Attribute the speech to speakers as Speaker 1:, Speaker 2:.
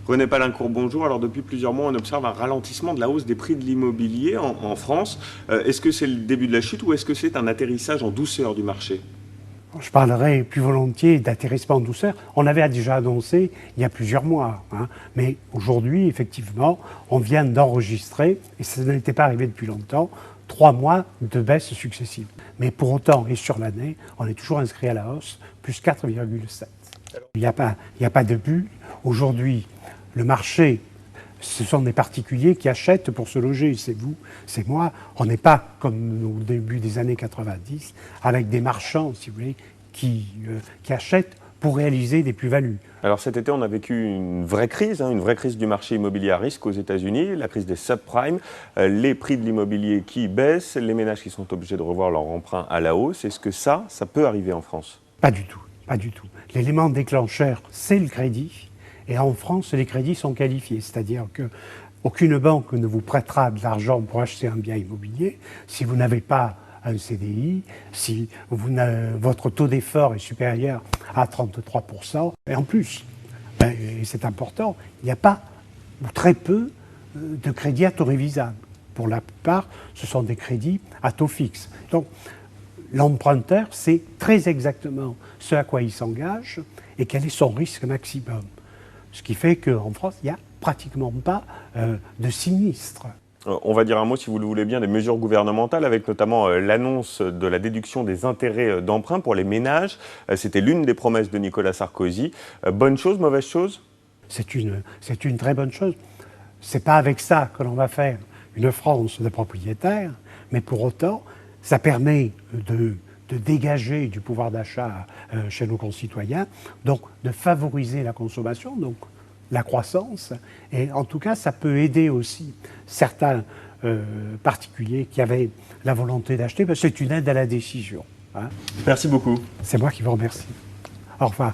Speaker 1: René Palincourt, bonjour. Alors depuis plusieurs mois, on observe un ralentissement de la hausse des prix de l'immobilier en France. Est-ce que c'est le début de la chute ou est-ce que c'est un atterrissage en douceur du marché?
Speaker 2: Je parlerai plus volontiers d'atterrissement en douceur. On l'avait déjà annoncé il y a plusieurs mois. Mais aujourd'hui, effectivement, on vient d'enregistrer, et ça n'était pas arrivé depuis longtemps, 3 mois de baisse successive. Mais pour autant, et sur l'année, on est toujours inscrit à la hausse, plus 4,7. Il n'y a pas de but. Aujourd'hui, le marché, ce sont des particuliers qui achètent pour se loger. C'est vous, c'est moi. On n'est pas comme au début des années 90, avec des marchands, si vous voulez, qui achètent pour réaliser des plus-values.
Speaker 1: Alors cet été, on a vécu une vraie crise du marché immobilier à risque aux États-Unis, la crise des subprimes, les prix de l'immobilier qui baissent, les ménages qui sont obligés de revoir leur emprunt à la hausse. Est-ce que ça peut arriver en France?
Speaker 2: Pas du tout, pas du tout. L'élément déclencheur, c'est le crédit. Et en France, les crédits sont qualifiés, c'est-à-dire qu'aucune banque ne vous prêtera de l'argent pour acheter un bien immobilier si vous n'avez pas un CDI, si votre taux d'effort est supérieur à 33%. Et en plus, et c'est important, il n'y a pas ou très peu de crédits à taux révisable. Pour la plupart, ce sont des crédits à taux fixe. Donc, l'emprunteur sait très exactement ce à quoi il s'engage et quel est son risque maximum. Ce qui fait qu'en France, il n'y a pratiquement pas de sinistres.
Speaker 1: On va dire un mot, si vous le voulez bien, des mesures gouvernementales, avec notamment l'annonce de la déduction des intérêts d'emprunt pour les ménages. C'était l'une des promesses de Nicolas Sarkozy. Bonne chose, mauvaise chose?
Speaker 2: C'est une très bonne chose. Ce n'est pas avec ça que l'on va faire une France de propriétaires, mais pour autant, ça permet de dégager du pouvoir d'achat chez nos concitoyens, donc de favoriser la consommation, donc la croissance. Et en tout cas, ça peut aider aussi certains particuliers qui avaient la volonté d'acheter, parce que c'est une aide à la décision.
Speaker 1: Merci beaucoup.
Speaker 2: C'est moi qui vous remercie. Au revoir.